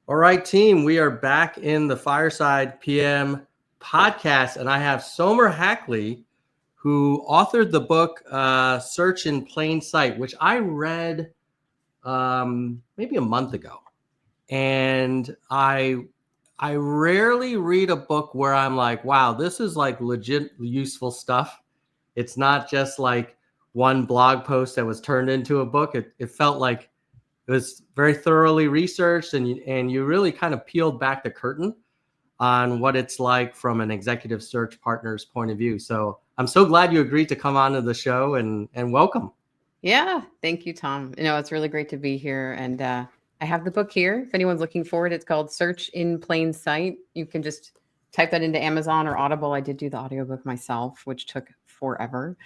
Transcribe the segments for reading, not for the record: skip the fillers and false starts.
All right, team, we are back in the Fireside PM podcast, and I have Somer Hackley, who authored the book Search in Plain Sight, which I read maybe a month ago. And I rarely read a book where I'm like, wow, this is like legit useful stuff. It's not just like one blog post that was turned into a book. It felt like it was very thoroughly researched, and you really kind of peeled back the curtain on what it's like from an executive search partner's point of view. So I'm so glad you agreed to come on to the show, and welcome. Yeah, thank you, Tom. It's really great to be here. And I have the book here. If anyone's looking for it, it's called Search in Plain Sight. You can just type that into Amazon or Audible. I did do the audiobook myself, which took forever.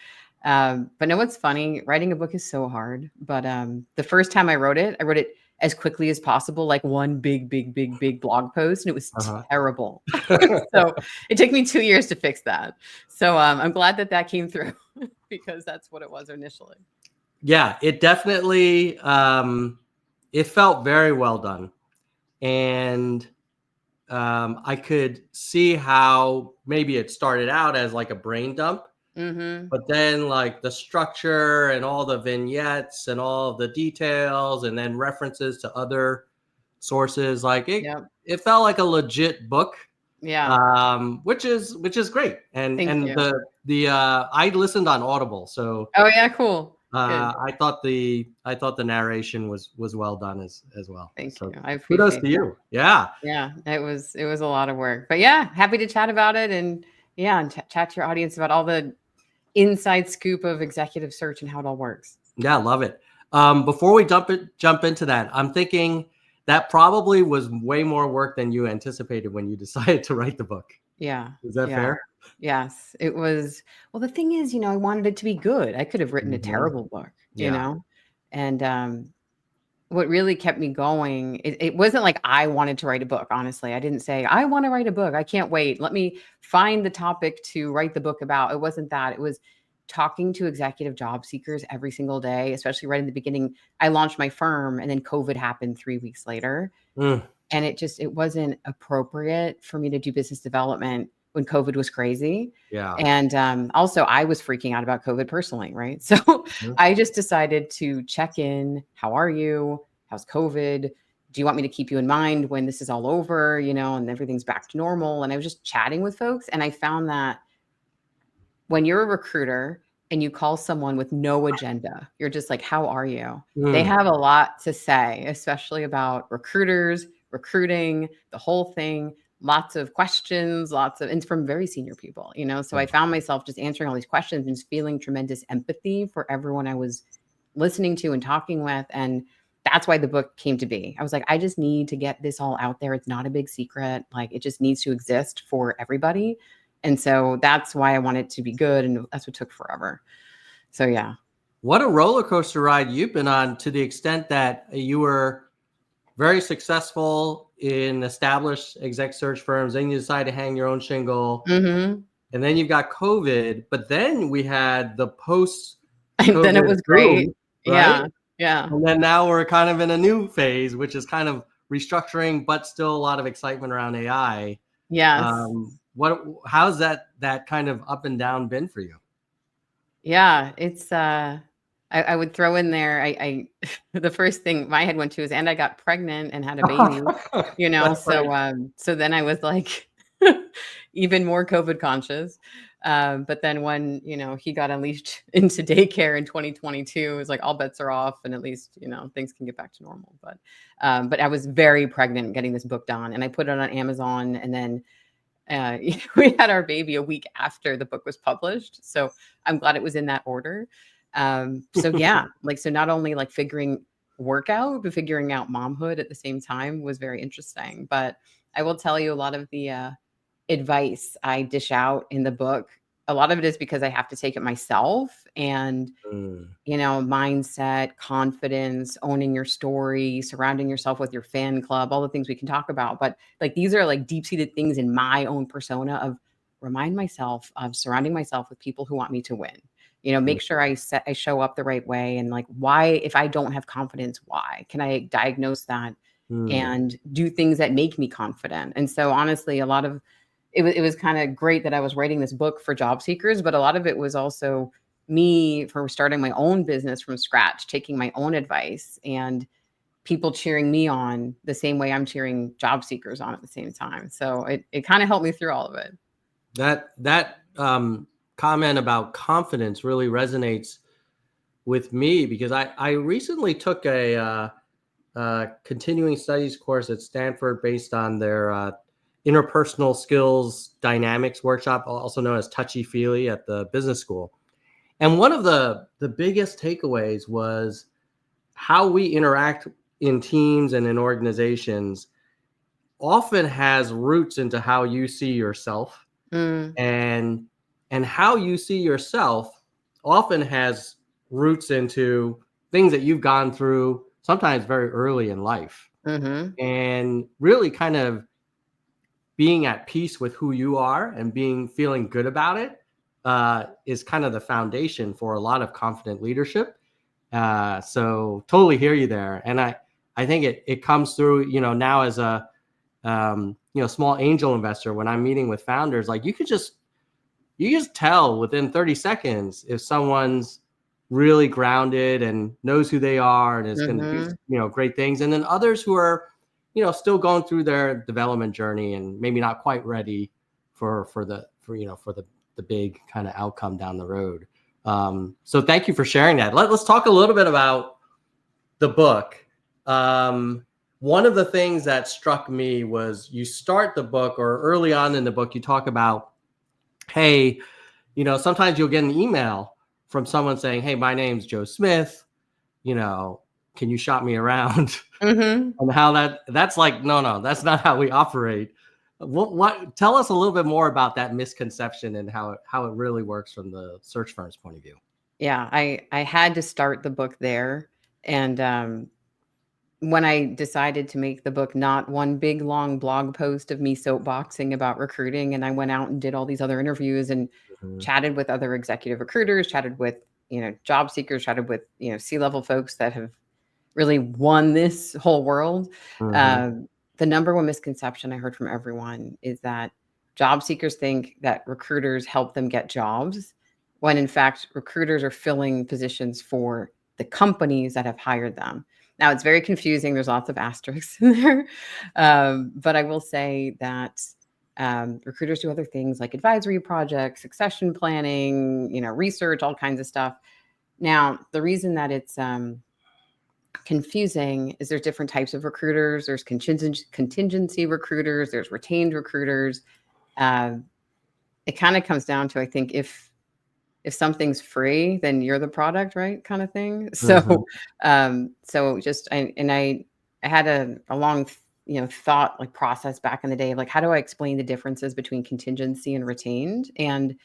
But no, what's funny? Writing a book is so hard. But the first time I wrote it as quickly as possible, like one big blog post, and it was terrible. So it took me 2 years to fix that. So I'm glad that came through because that's what it was initially. Yeah, it definitely it felt very well done, and I could see how maybe it started out as like a brain dump, but then like the structure and all the vignettes and all the details, and then references to other sources, like it felt like a legit book. Yeah. Which is great. And Thank you. the I listened on Audible, so Oh yeah, cool. Good. I thought the narration was well done as well. Thank So you. I kudos appreciate to that. you. Yeah. Yeah, it was a lot of work. But yeah, happy to chat about it and chat to your audience about all the inside scoop of executive search and how it all works. Yeah, love it. Before we jump into that, I'm thinking that probably was way more work than you anticipated when you decided to write the book. Yeah. Is that fair? Yes, it was. Well, the thing is, I wanted it to be good. I could have written a terrible book, and what really kept me going, it wasn't like I wanted to write a book. Honestly, I didn't say I want to write a book. I can't wait. Let me find the topic to write the book about. It wasn't that. It was talking to executive job seekers every single day, especially right in the beginning. I launched my firm and then COVID happened 3 weeks later. And it wasn't appropriate for me to do business development when COVID was crazy. Yeah. And also I was freaking out about COVID personally, right? So I just decided to check in. How are you? How's COVID? Do you want me to keep you in mind when this is all over, and everything's back to normal? And I was just chatting with folks. And I found that when you're a recruiter and you call someone with no agenda, you're just like, how are you? They have a lot to say, especially about recruiters, recruiting, the whole thing, lots of questions, and from very senior people, So I found myself just answering all these questions and just feeling tremendous empathy for everyone I was listening to and talking with. And that's why the book came to be. I was like, I just need to get this all out there. It's not a big secret. Like, it just needs to exist for everybody. And so that's why I want it to be good. And that's what took forever. So, yeah. What a roller coaster ride you've been on, to the extent that you were very successful in established exec search firms. Then you decide to hang your own shingle. And then you've got COVID. But then we had the post. And then it was great. Boom, right? Yeah. And then now we're kind of in a new phase, which is kind of restructuring, but still a lot of excitement around AI. Yes. How's that kind of up and down been for you? Yeah, it's I would throw in there, I the first thing my head went to is, and I got pregnant and had a baby, so then I was like even more COVID conscious. But then when, he got unleashed into daycare in 2022, it was like all bets are off and at least, things can get back to normal. But I was very pregnant getting this book done, and I put it on Amazon, and then we had our baby a week after the book was published. So I'm glad it was in that order. So yeah, so not only like figuring work out, but figuring out momhood at the same time was very interesting. But I will tell you, a lot of the advice I dish out in the book, a lot of it is because I have to take it myself, and mindset, confidence, owning your story, surrounding yourself with your fan club, all the things we can talk about. But like, these are like deep-seated things in my own persona of remind myself of surrounding myself with people who want me to win. Make sure I show up the right way. And like, why, if I don't have confidence, why can I diagnose that and do things that make me confident. And so honestly, a lot of it was kind of great that I was writing this book for job seekers, but a lot of it was also me for starting my own business from scratch, taking my own advice and people cheering me on the same way I'm cheering job seekers on at the same time. So it kind of helped me through all of it. That comment about confidence really resonates with me because I recently took a continuing studies course at Stanford based on their interpersonal skills dynamics workshop, also known as touchy-feely at the business school. And one of the biggest takeaways was how we interact in teams and in organizations often has roots into how you see yourself. And how you see yourself often has roots into things that you've gone through sometimes very early in life. And really kind of being at peace with who you are and feeling good about it is kind of the foundation for a lot of confident leadership. So totally hear you there. And I think it comes through, now as a small angel investor, when I'm meeting with founders, like you just tell within 30 seconds if someone's really grounded and knows who they are and is going to do, great things. And then others who are, still going through their development journey and maybe not quite ready for the big kind of outcome down the road. So thank you for sharing that. Let's talk a little bit about the book. One of the things that struck me was you start the book, or early on in the book, you talk about, hey, sometimes you'll get an email from someone saying, hey, my name's Joe Smith, can you shop me around? And how that's like, no, that's not how we operate. What tell us a little bit more about that misconception and how it really works from the search firm's point of view. Yeah, I had to start the book there. And when I decided to make the book not one big long blog post of me soapboxing about recruiting, and I went out and did all these other interviews and chatted with other executive recruiters, chatted with, job seekers, chatted with, C-level folks that have really won this whole world. The number one misconception I heard from everyone is that job seekers think that recruiters help them get jobs, when in fact, recruiters are filling positions for the companies that have hired them. Now, it's very confusing. There's lots of asterisks in there. But I will say that recruiters do other things like advisory projects, succession planning, research, all kinds of stuff. Now, the reason that it's confusing is there's different types of recruiters. There's contingency recruiters. There's retained recruiters. It kind of comes down to, I think, if something's free, then you're the product, right? Kind of thing. So, I had a long, thought like process back in the day of like, how do I explain the differences between contingency and retained? And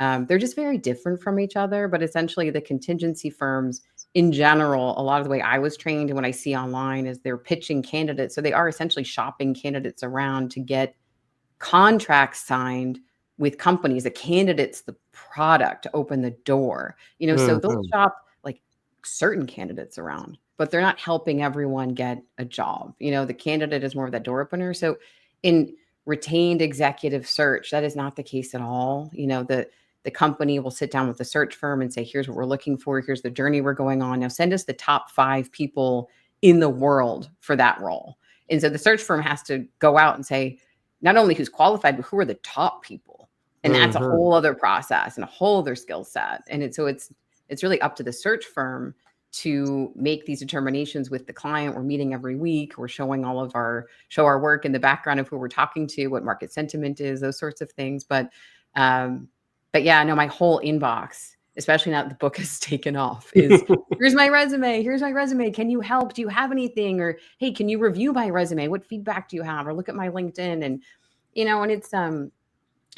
they're just very different from each other. But essentially, the contingency firms in general, a lot of the way I was trained and what I see online is they're pitching candidates. So they are essentially shopping candidates around to get contracts signed with companies. The candidate's the product to open the door, so they'll shop like certain candidates around, but they're not helping everyone get a job. The candidate is more of that door opener. So in retained executive search, that is not the case at all. The company will sit down with the search firm and say, here's what we're looking for. Here's the journey we're going on. Now send us the top 5 people in the world for that role. And so the search firm has to go out and say, not only who's qualified, but who are the top people. And that's a whole other process and a whole other skill set. And it's really up to the search firm to make these determinations with the client. We're meeting every week. We're showing show our work in the background of who we're talking to, what market sentiment is, those sorts of things. But yeah, no, my whole inbox, especially now that the book has taken off, is here's my resume. Here's my resume. Can you help? Do you have anything? Or, hey, can you review my resume? What feedback do you have? Or look at my LinkedIn. And, and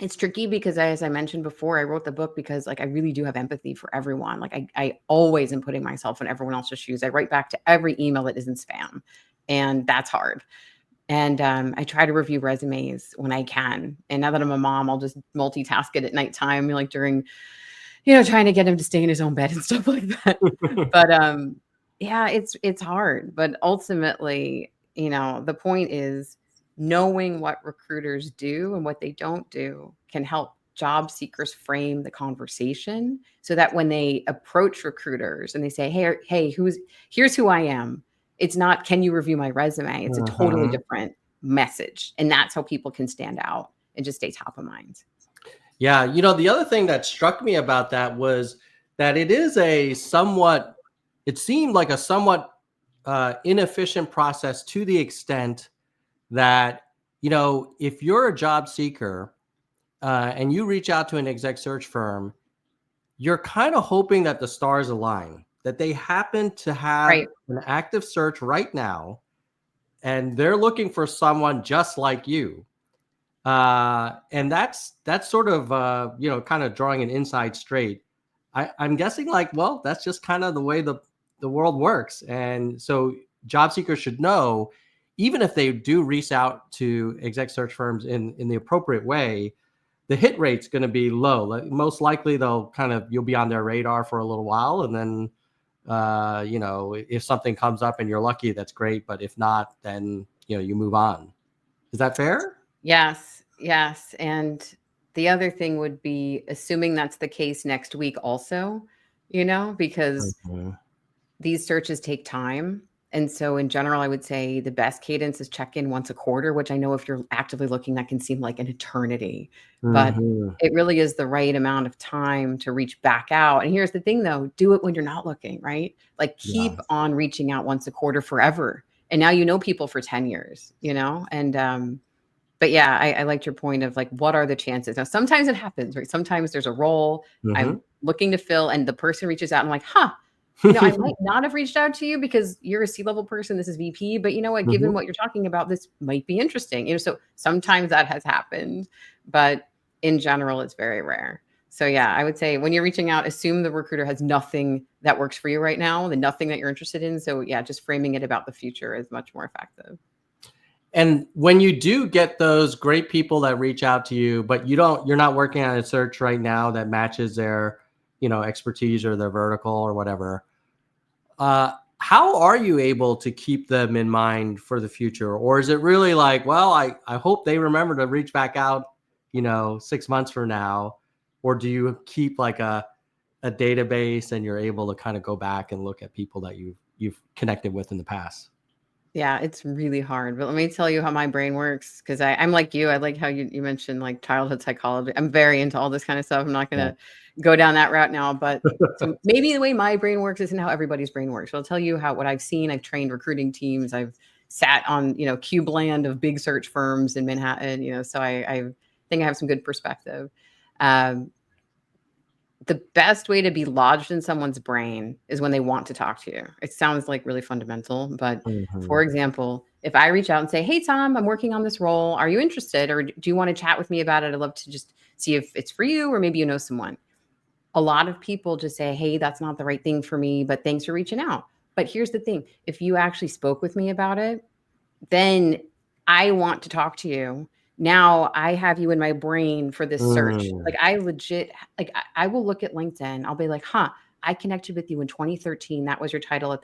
it's tricky because as I mentioned before, I wrote the book because like, I really do have empathy for everyone. Like I always am putting myself in everyone else's shoes. I write back to every email that isn't spam, and that's hard. And I try to review resumes when I can. And now that I'm a mom, I'll just multitask it at nighttime, like during, trying to get him to stay in his own bed and stuff like that. But yeah, it's hard. But ultimately, the point is knowing what recruiters do and what they don't do can help job seekers frame the conversation so that when they approach recruiters and they say, hey, here's who I am. It's not, can you review my resume? It's a totally different message. And that's how people can stand out and just stay top of mind. Yeah. The other thing that struck me about that was that it seemed like a somewhat inefficient process, to the extent that, if you're a job seeker and you reach out to an exec search firm, you're kind of hoping that the stars align, that they happen to have an active search right now, and they're looking for someone just like you. And that's sort of, kind of drawing an inside straight. I'm guessing that's just kind of the way the world works. And so job seekers should know, even if they do reach out to exec search firms in the appropriate way, the hit rate's going to be low. Most likely you'll be on their radar for a little while. And then, if something comes up and you're lucky, that's great. But if not, then, you move on. Is that fair? Yes. And the other thing would be assuming that's the case next week also, because these searches take time. And so in general, I would say the best cadence is check in once a quarter, which I know if you're actively looking, that can seem like an eternity, but it really is the right amount of time to reach back out. And here's the thing though, do it when you're not looking, right? Like keep on reaching out once a quarter forever. And now people for 10 years, and but yeah, I liked your point of what are the chances? Now, sometimes it happens, right? Sometimes there's a role I'm looking to fill and the person reaches out and I'm like, I might not have reached out to you because you're a C-level person. This is VP, but you know what, given what you're talking about, this might be interesting. So sometimes that has happened, but in general, it's very rare. So yeah, I would say when you're reaching out, assume the recruiter has nothing that works for you right now, the nothing that you're interested in. So yeah, just framing it about the future is much more effective. And when you do get those great people that reach out to you, but you're not working on a search right now that matches their, expertise or their vertical or whatever, how are you able to keep them in mind for the future? Or is it really I hope they remember to reach back out, 6 months from now? Or do you keep a database and you're able to kind of go back and look at people that you've connected with in the past? Yeah, it's really hard. But let me tell you how my brain works, because I'm like you. I like how you mentioned childhood psychology. I'm very into all this kind of stuff. I'm not going to go down that route now. But so maybe the way my brain works isn't how everybody's brain works. So I'll tell you what I've seen. I've trained recruiting teams. I've sat on, cube land of big search firms in Manhattan, so I think I have some good perspective. The best way to be lodged in someone's brain is when they want to talk to you. It sounds really fundamental, but for example, if I reach out and say, hey, Tom, I'm working on this role. Are you interested? Or do you want to chat with me about it? I'd love to just see if it's for you, or maybe you know someone. A lot of people just say, hey, that's not the right thing for me, but thanks for reaching out. But here's the thing. If you actually spoke with me about it, then I want to talk to you. Now I have you in my brain for this search. I legit, I will look at LinkedIn. I'll be like, I connected with you in 2013. That was your title at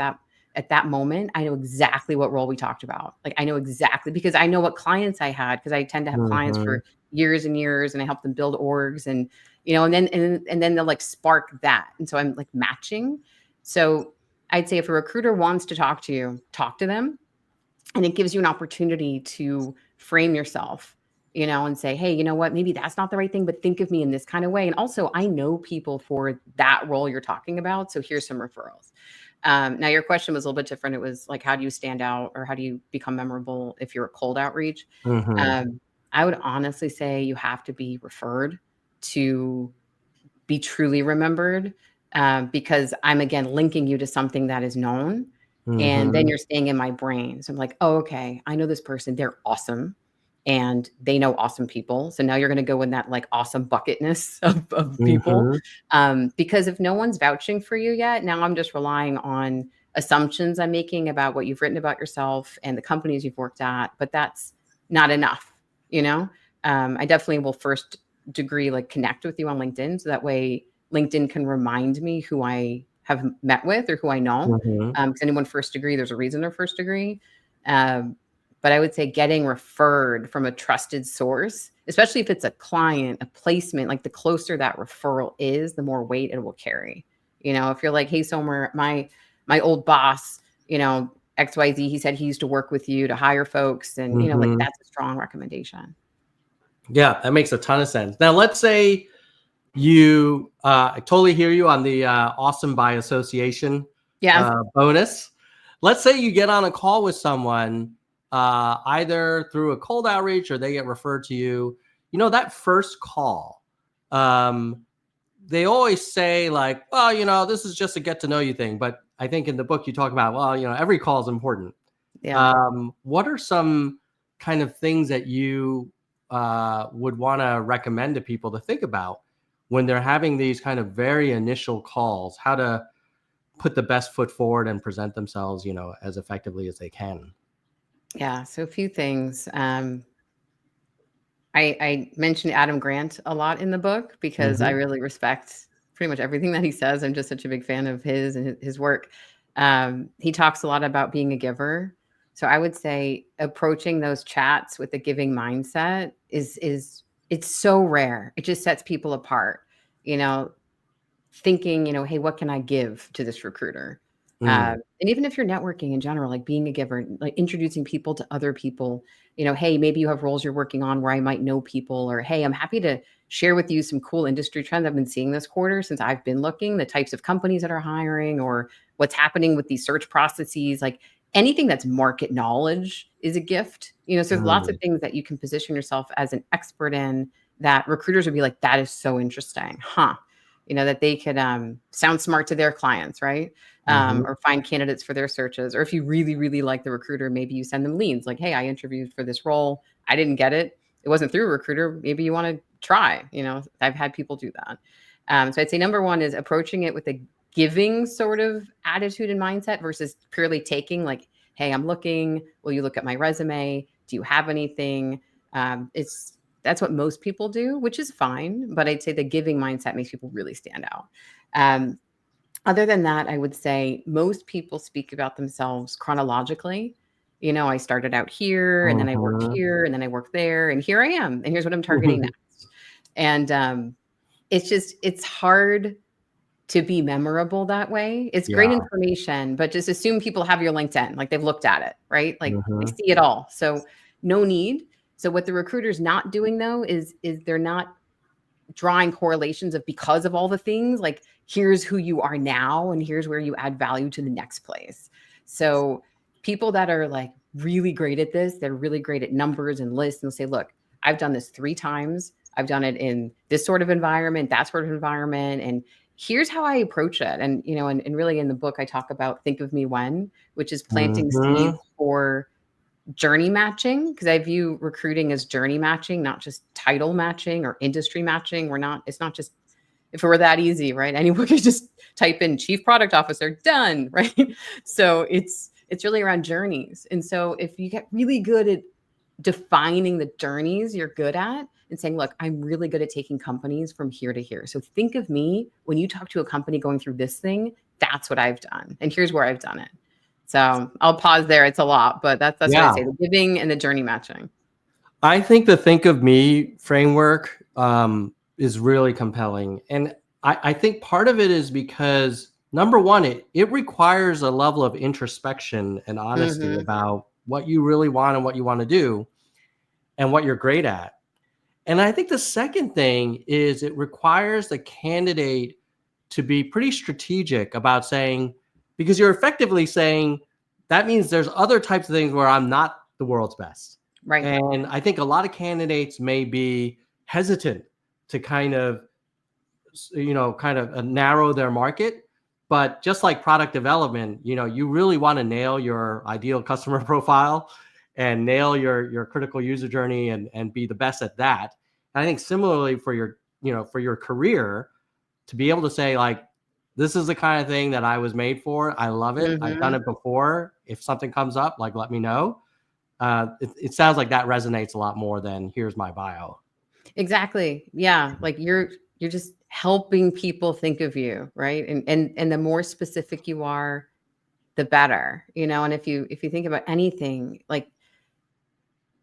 that moment. I know exactly what role we talked about. I know exactly, because I know what clients I had, because I tend to have clients for years and years, and I help them build orgs, and and then they'll spark that. And so I'm matching. So I'd say if a recruiter wants to talk to you, talk to them. And it gives you an opportunity to frame yourself, and say, hey, you know what, maybe that's not the right thing, but think of me in this kind of way. And also, I know people for that role you're talking about. So here's some referrals. Now, your question was a little bit different. It was how do you stand out, or how do you become memorable if you're a cold outreach? I would honestly say you have to be referred to be truly remembered, because I'm, again, linking you to something that is known. And then you're staying in my brain. So I'm like, oh, okay, I know this person. They're awesome. And they know awesome people. So now you're going to go in that awesome bucketness of people. Because if no one's vouching for you yet, now I'm just relying on assumptions I'm making about what you've written about yourself and the companies you've worked at. But that's not enough. I definitely will first degree connect with you on LinkedIn. So that way LinkedIn can remind me who I have met with or who I know. Because anyone first degree, there's a reason they're first degree. but I would say getting referred from a trusted source, especially if it's a client, a placement, like the closer that referral is, the more weight it will carry. If you're like, hey, Somer, my old boss, XYZ, he said he used to work with you to hire folks, and like that's a strong recommendation. Yeah, that makes a ton of sense. Now, let's say you, I totally hear you on the awesome by association bonus. Let's say you get on a call with someone, either through a cold outreach or they get referred to you. That first call, they always say like, well, this is just a get to know you thing. But I think in the book you talk about, well, every call is important. Yeah. What are some kind of things that you would want to recommend to people to think about when they're having these kind of very initial calls, how to put the best foot forward and present themselves, as effectively as they can? Yeah. So a few things. I mentioned Adam Grant a lot in the book because I really respect pretty much everything that he says. I'm just such a big fan of his and his work. He talks a lot about being a giver. So I would say approaching those chats with a giving mindset is it's so rare. It just sets people apart. Thinking, hey, what can I give to this recruiter? And even if you're networking in general, like being a giver, like introducing people to other people, hey, maybe you have roles you're working on where I might know people, or hey, I'm happy to share with you some cool industry trends I've been seeing this quarter since I've been looking, the types of companies that are hiring or what's happening with these search processes. Like anything that's market knowledge is a gift. So there's lots of things that you can position yourself as an expert in that recruiters would be like, that is so interesting, that they could sound smart to their clients, right? Or find candidates for their searches. Or if you really, really like the recruiter, maybe you send them leads like, hey, I interviewed for this role. I didn't get it. It wasn't through a recruiter. Maybe you want to try. I've had people do that. So I'd say number one is approaching it with a giving sort of attitude and mindset versus purely taking like, hey, I'm looking. Will you look at my resume? Do you have anything? That's what most people do, which is fine. But I'd say the giving mindset makes people really stand out. Other than that, I would say most people speak about themselves chronologically. I started out here and then I worked here and then I worked there and here I am. And here's what I'm targeting next. And it's hard to be memorable that way. It's great information, but just assume people have your LinkedIn, like they've looked at it, right? Like they see it all. So no need. So what the recruiter's not doing though is they're not drawing correlations of because of all the things, like here's who you are now and here's where you add value to the next place. So people that are like really great at this, they're really great at numbers and lists, and they'll say, look, I've done this 3 times. I've done it in this sort of environment, that sort of environment. And here's how I approach it. And, and really in the book, I talk about think of me when, which is planting seeds for journey matching, because I view recruiting as journey matching, not just title matching or industry matching. It's not just, if it were that easy, right? Anyone could just type in chief product officer, done, right? So it's really around journeys. And so if you get really good at defining the journeys you're good at and saying, look, I'm really good at taking companies from here to here. So think of me when you talk to a company going through this thing, that's what I've done. And here's where I've done it. So I'll pause there. It's a lot, but that's what I say, the giving and the journey matching. I think the Think of Me framework is really compelling. And I think part of it is because, number one, it requires a level of introspection and honesty about what you really want and what you want to do and what you're great at. And I think the second thing is it requires the candidate to be pretty strategic about saying, because you're effectively saying, that means there's other types of things where I'm not the world's best. Right. And I think a lot of candidates may be hesitant to kind of narrow their market. But just like product development, you really want to nail your ideal customer profile and nail your critical user journey and be the best at that. And I think similarly for your career, to be able to say like, this is the kind of thing that I was made for. I love it. I've done it before. If something comes up, like, let me know. It sounds like that resonates a lot more than here's my bio. Exactly. Yeah. Like you're just helping people think of you, right? And the more specific you are, the better, and if you think about anything, like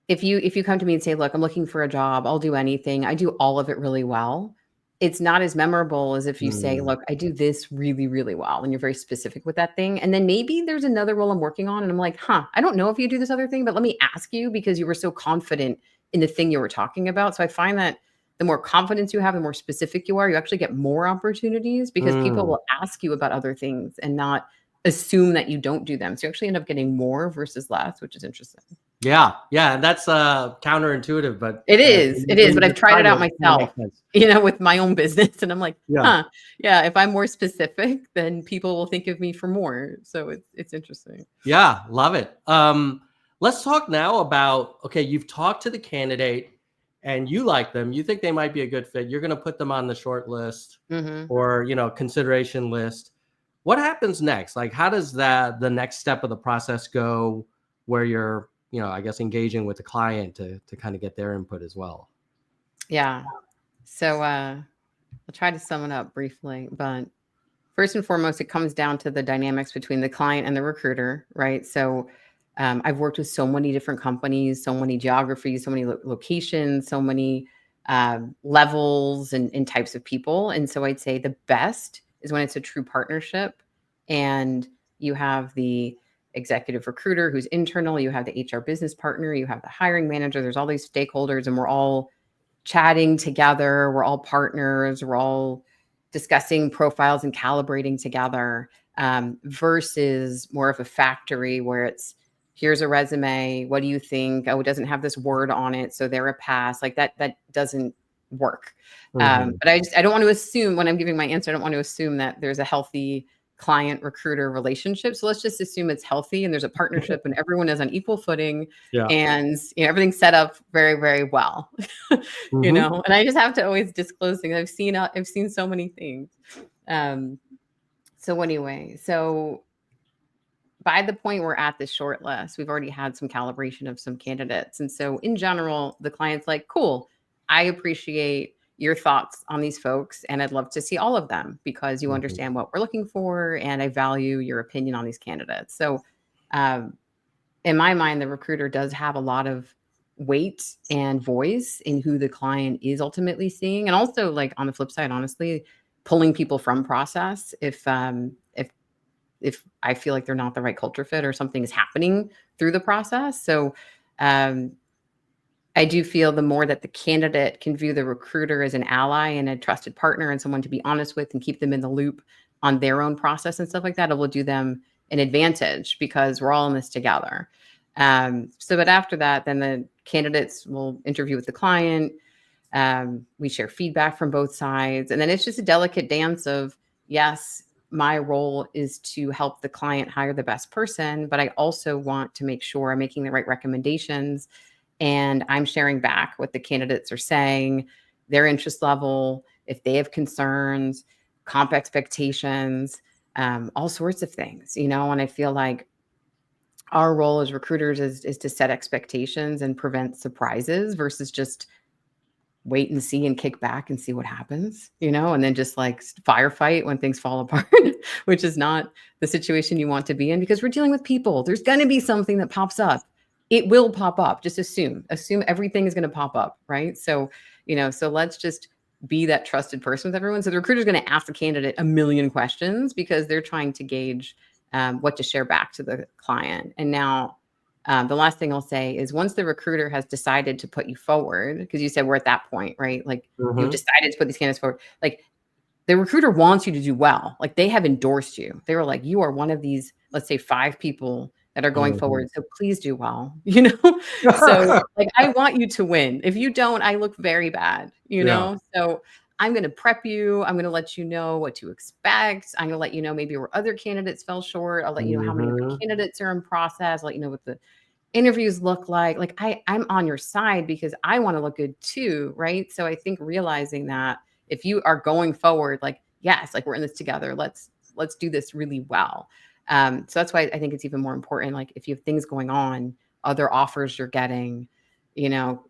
if you come to me and say, look, I'm looking for a job, I'll do anything. I do all of it really well. It's not as memorable as if you say, Mm, look, I do this really, really well. And you're very specific with that thing. And then maybe there's another role I'm working on. And I'm like, I don't know if you do this other thing, but let me ask you because you were so confident in the thing you were talking about. So I find that the more confidence you have, the more specific you are, you actually get more opportunities because people mm. will ask you about other things and not assume that you don't do them. So you actually end up getting more versus less, which is interesting. Yeah, yeah, and that's counterintuitive, but It is, when but you I've tried it describe out it, it myself, makes sense. with my own business, and I'm like, Yeah. yeah, if I'm more specific, then people will think of me for more. So it's interesting. Yeah, love it. Let's talk now about, okay, you've talked to the candidate and you like them. You think they might be a good fit. You're going to put them on the short list Mhm. or, consideration list. What happens next? Like, how does the next step of the process go where you're, I guess engaging with the client to kind of get their input as well? Yeah. So, I'll try to sum it up briefly, but first and foremost, it comes down to the dynamics between the client and the recruiter, right? So, I've worked with so many different companies, so many geographies, so many locations, so many levels and types of people. And so I'd say the best is when it's a true partnership and you have the executive recruiter who's internal, you have the HR business partner, you have the hiring manager, there's all these stakeholders, and we're all chatting together. We're all partners. We're all discussing profiles and calibrating together versus more of a factory where it's here's a resume. What do you think? Oh, it doesn't have this word on it, so they're a pass. Like that doesn't work. Hmm. But I don't want to assume when I'm giving my answer. I don't want to assume that there's a healthy client recruiter relationship. So let's just assume it's healthy and there's a partnership and everyone is on equal footing Yeah. and everything's set up very, very well. Hmm. And I just have to always disclose things. I've seen so many things. Um, so anyway, so by the point we're at this short list, we've already had some calibration of some candidates. And so in general, the client's like, cool, I appreciate your thoughts on these folks and I'd love to see all of them because you Hmm. understand what we're looking for and I value your opinion on these candidates. So um, in my mind, the recruiter does have a lot of weight and voice in who the client is ultimately seeing. And also like on the flip side, honestly, pulling people from process if I feel like they're not the right culture fit or something is happening through the process. So um I do feel the more that the candidate can view the recruiter as an ally and a trusted partner and someone to be honest with and keep them in the loop on their own process and stuff like that, it will do them an advantage because we're all in this together. But after that, then the candidates will interview with the client. We share feedback from both sides. And then it's just a delicate dance of, yes, my role is to help the client hire the best person, but I also want to make sure I'm making the right recommendations and I'm sharing back what the candidates are saying, their interest level, if they have concerns, comp expectations, all sorts of things, And I feel like our role as recruiters is to set expectations and prevent surprises versus just wait and see and kick back and see what happens, and then just like firefight when things fall apart, which is not the situation you want to be in because we're dealing with people. There's going to be something that pops up. It will pop up. Just assume everything is going to pop up. Right. So, so let's just be that trusted person with everyone. So the recruiter is going to ask the candidate a million questions because they're trying to gauge what to share back to the client. And now the last thing I'll say is once the recruiter has decided to put you forward, because you said we're at that point, right? Like you've Hmm. decided to put these candidates forward. Like the recruiter wants you to do well. Like they have endorsed you. They were like, you are one of these, let's say 5 people that are going Hmm. forward. So please do well, So like I want you to win. If you don't, I look very bad, Yeah. So I'm going to prep you. I'm going to let you know what to expect. I'm going to let you know maybe where other candidates fell short. I'll let you know how many other Hmm. candidates are in process. I'll let you know what the interviews look like I'm on your side because I want to look good too, right? So I think realizing that if you are going forward, like yes, like we're in this together, let's do this really well. So that's why I think it's even more important, like if you have things going on, other offers you're getting,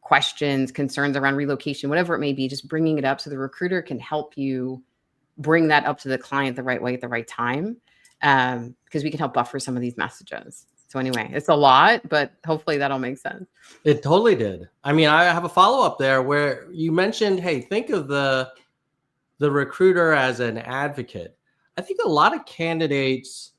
questions, concerns around relocation, whatever it may be, just bringing it up so the recruiter can help you bring that up to the client the right way at the right time, because we can help buffer some of these messages. So anyway, it's a lot, but hopefully that'll make sense. It totally did. I mean, I have a follow-up there where you mentioned, hey, think of the recruiter as an advocate. I think a lot of candidates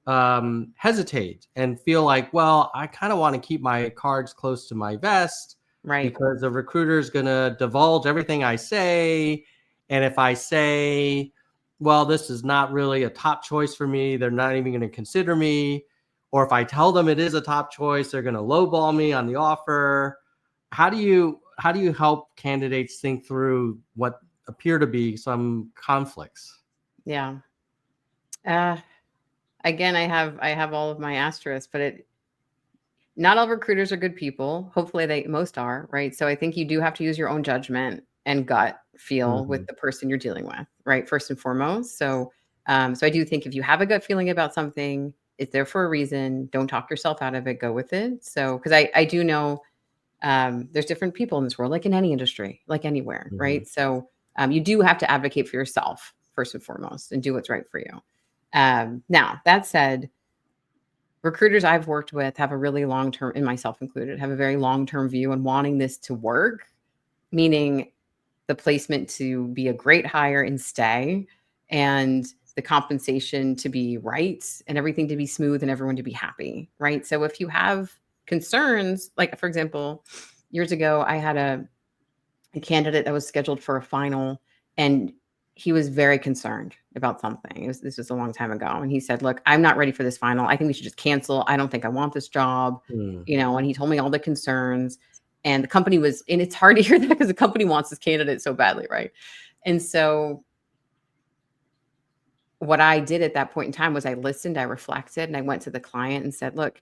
hesitate and feel like, well, I kind of want to keep my cards close to my vest Right. because the recruiter is going to divulge everything I say. And if I say, well, this is not really a top choice for me, they're not even going to consider me. Or if I tell them it is a top choice, they're going to lowball me on the offer. How do you help candidates think through what appear to be some conflicts? Yeah. Again, I have all of my asterisks, but not all recruiters are good people. Hopefully most are, right? So I think you do have to use your own judgment and gut feel with the person you're dealing with, right? First and foremost. So I do think if you have a gut feeling about something, it's there for a reason. Don't talk yourself out of it. Go with it. So because I do know there's different people in this world, like in any industry, like anywhere, right? So you do have to advocate for yourself first and foremost and do what's right for you. Now, that said, recruiters I've worked with have a really long-term, and myself included, have a very long-term view on wanting this to work, meaning the placement to be a great hire and stay, and the compensation to be right, and everything to be smooth and everyone to be happy, right? So if you have concerns, like for example, years ago, I had a candidate that was scheduled for a final, and he was very concerned about something. This was a long time ago. And he said, look, I'm not ready for this final. I think we should just cancel. I don't think I want this job. And he told me all the concerns. And the company was, and it's hard to hear that because the company wants this candidate so badly, right? And so what I did at that point in time was I listened, I reflected, and I went to the client and said, look,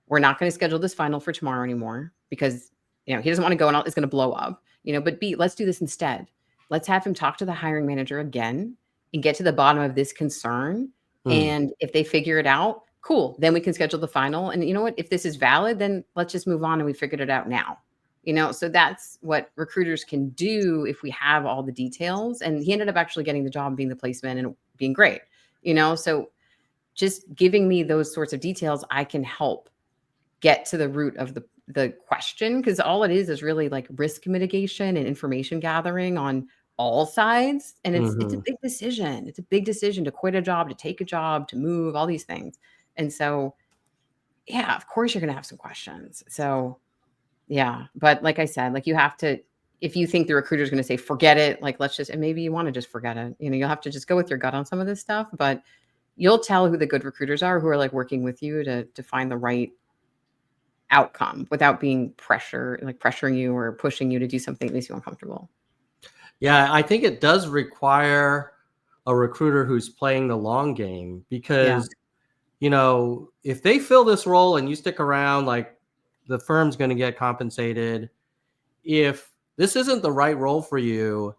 we're not going to schedule this final for tomorrow anymore because, he doesn't want to go and it's going to blow up, but B, let's do this instead. Let's have him talk to the hiring manager again and get to the bottom of this concern. And if they figure it out, cool, then we can schedule the final. And you know what, if this is valid, then let's just move on and we figured it out now. So that's what recruiters can do if we have all the details. And he ended up actually getting the job, being the placement and being great, so just giving me those sorts of details, I can help get to the root of the question, because all it is really like risk mitigation and information gathering on all sides. And it's a big decision. It's a big decision to quit a job, to take a job, to move, all these things. And so, yeah, of course you're going to have some questions. So yeah, but like I said, like you have to, if you think the recruiter is going to say, forget it, like let's just, and maybe you want to just forget it, you'll have to just go with your gut on some of this stuff, but you'll tell who the good recruiters are, who are like working with you to find the right outcome without being pressuring you or pushing you to do something that makes you uncomfortable. Yeah, I think it does require a recruiter who's playing the long game because, if they fill this role and you stick around, like the firm's going to get compensated. If this isn't the right role for you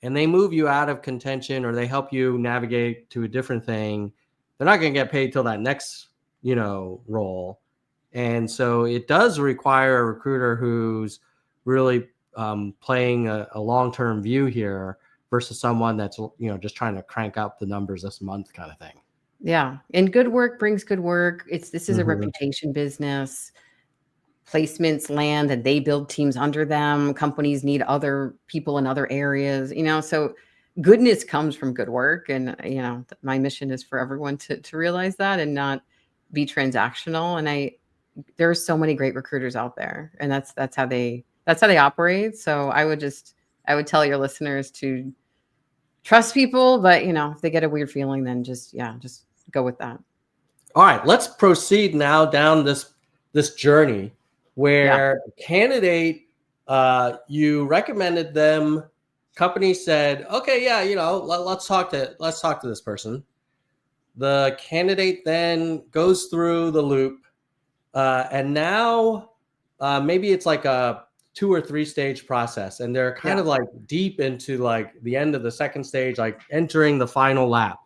and they move you out of contention or they help you navigate to a different thing, they're not going to get paid till that next, role. And so it does require a recruiter who's really playing a long-term view here versus someone that's, just trying to crank out the numbers this month kind of thing. Yeah. And good work brings good work. This is a reputation business. Placements land and they build teams under them. Companies need other people in other areas, so goodness comes from good work. And, my mission is for everyone to realize that and not be transactional. And there are so many great recruiters out there, and that's how they operate. So I would tell your listeners to trust people, but if they get a weird feeling, then just go with that. All right, let's proceed now down this journey where candidate, you recommended them, company said, okay, yeah, let's talk to this person. The candidate then goes through the loop. And now maybe it's like a 2 or 3 stage process, and they're kind of like deep into like the end of the second stage, like entering the final lap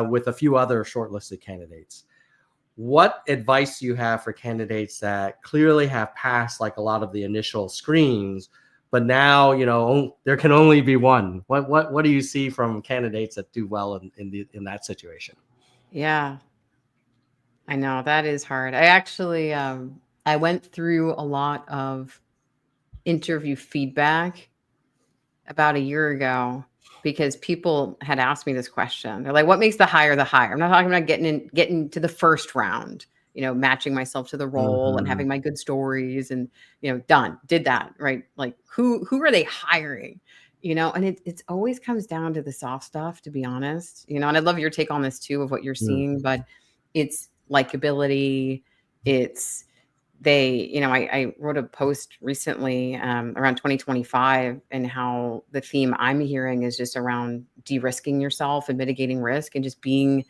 with a few other shortlisted candidates. What advice do you have for candidates that clearly have passed like a lot of the initial screens, but now there can only be one? What do you see from candidates that do well in that situation? Yeah. I know that is hard. I actually, I went through a lot of interview feedback about a year ago because people had asked me this question. They're like, "What makes the hire the hire?" I'm not talking about getting to the first round, matching myself to the role and Mhm. having my good stories and, done, did that, right? Like who are they hiring? And it's always comes down to the soft stuff, to be honest. And I'd love your take on this too of what you're Mm. seeing, but it's likability, it's I wrote a post recently around 2025 and how the theme I'm hearing is just around de-risking yourself and mitigating risk and just being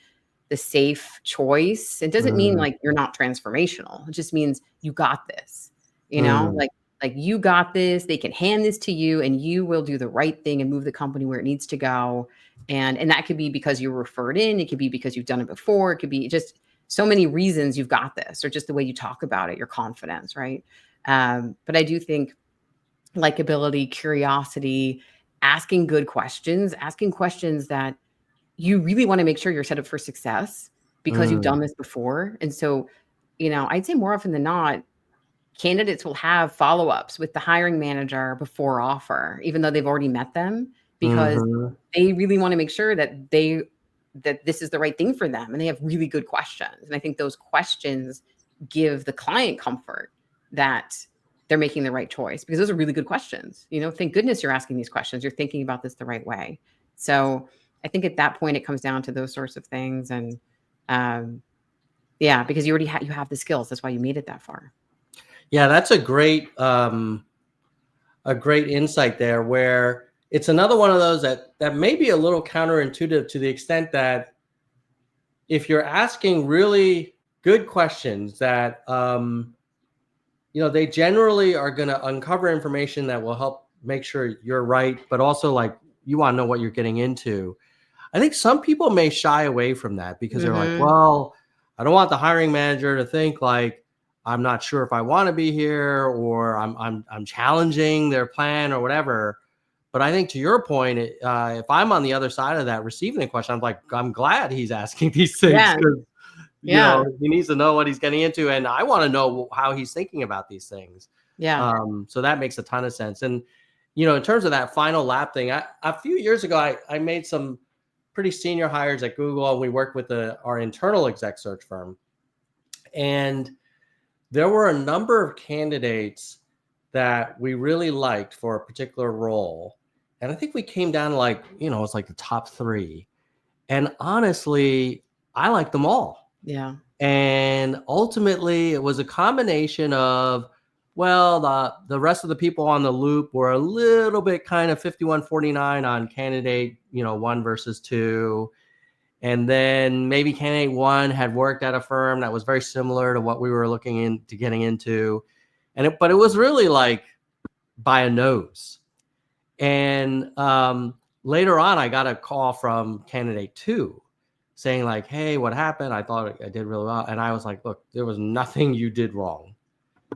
the safe choice. It doesn't mean Mm. like you're not transformational. It just means you got this, Mm. like you got this. They can hand this to you and you will do the right thing and move the company where it needs to go. And that could be because you were referred in. It could be because you've done it before. It could be just so many reasons you've got this, or just the way you talk about it, your confidence, right? But I do think likability, curiosity, asking questions that you really want to make sure you're set up for success because you've Mm. done this before. And so, I'd say more often than not, candidates will have follow-ups with the hiring manager before offer, even though they've already met them, because Mhm. they really want to make sure that this is the right thing for them and they have really good questions. And I think those questions give the client comfort that they're making the right choice because those are really good questions. Thank goodness you're asking these questions. You're thinking about this the right way. So I think at that point it comes down to those sorts of things. And um, yeah, because you already you have the skills. That's why you made it that far. Yeah, that's a great insight there, where it's another one of those that may be a little counterintuitive, to the extent that if you're asking really good questions that they generally are going to uncover information that will help make sure you're right, but also like you want to know what you're getting into. I think some people may shy away from that because they're like, Mhm. well, I don't want the hiring manager to think like I'm not sure if I want to be here, or I'm challenging their plan or whatever. But I think, to your point, if I'm on the other side of that receiving the question, I'm like, I'm glad he's asking these things, Yeah, because yeah, he needs to know what he's getting into, and I want to know how he's thinking about these things. yeah. So that makes a ton of sense. And in terms of that final lap thing, a few years ago, I made some pretty senior hires at Google, and we worked with our internal exec search firm. And there were a number of candidates that we really liked for a particular role. And I think we came down to it's like the top three. And honestly, I liked them all. Yeah. And ultimately, it was a combination of, well, the rest of the people on the loop were a little bit kind of 51-49 on candidate, one versus two. And then maybe candidate one had worked at a firm that was very similar to what we were looking into getting into. But it was really like by a nose. And later on, I got a call from candidate two saying like, hey, what happened? I thought I did really well. And I was like, look, there was nothing you did wrong.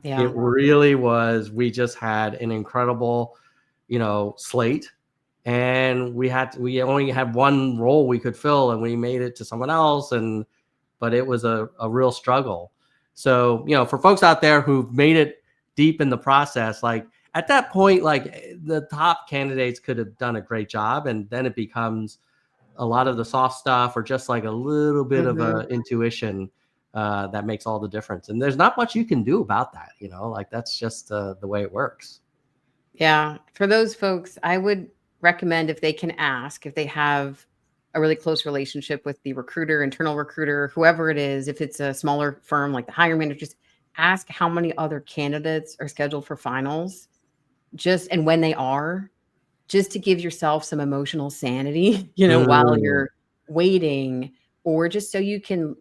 It Yeah. really was. We just had an incredible, slate. And we only had one role we could fill, and we made it to someone else. But it was a real struggle. So, for folks out there who've made it deep in the process, like at that point, like the top candidates could have done a great job. And then it becomes a lot of the soft stuff, or just like a little bit of Mhm. a intuition that makes all the difference. And there's not much you can do about that, like that's just the way it works. Yeah. For those folks, I would recommend, if they can ask, if they have a really close relationship with the recruiter, internal recruiter, whoever it is, if it's a smaller firm like the hiring manager, just ask how many other candidates are scheduled for finals, and when they are, just to give yourself some emotional sanity, while Mm. you're waiting, or just so you can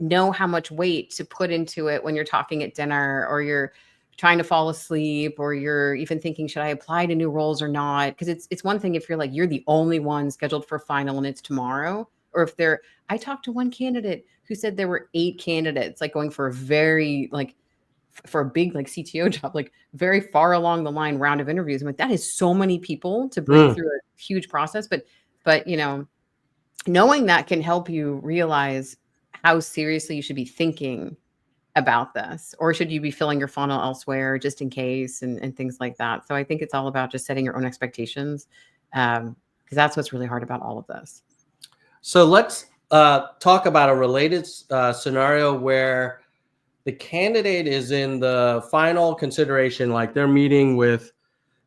know how much weight to put into it when you're talking at dinner, or you're trying to fall asleep, or you're even thinking, should I apply to new roles or not? Because it's one thing if you're like, you're the only one scheduled for final and it's tomorrow, or if I talked to one candidate who said there were 8 candidates like going for a very like for a big like CTO job, like very far along the line round of interviews. I'm like, that is so many people to break Mm. through a huge process. But knowing that can help you realize how seriously you should be thinking about this, or should you be filling your funnel elsewhere just in case, and things like that. So I think it's all about just setting your own expectations, because that's what's really hard about all of this. So let's talk about a related scenario where the candidate is in the final consideration, like they're meeting with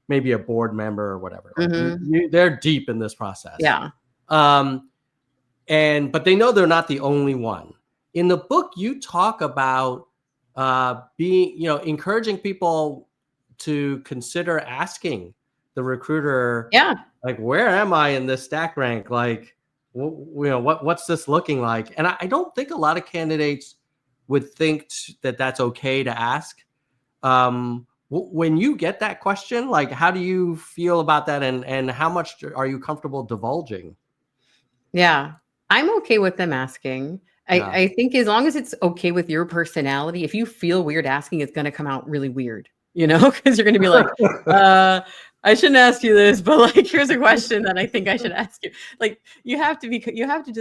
maybe a board member or whatever. Like they're deep in this process. Yeah. But they know they're not the only one. In the book, you talk about encouraging people to consider asking the recruiter, like, where am I in this stack rank? Like, what's this looking like? And I don't think a lot of candidates would think that that's okay to ask. When you get that question, like, how do you feel about that, and how much are you comfortable divulging? Yeah, I'm okay with them asking. I think as long as it's okay with your personality, if you feel weird asking, it's going to come out really weird, because you're going to be like, I shouldn't ask you this, but like, here's a question that I think I should ask you. Like, you have to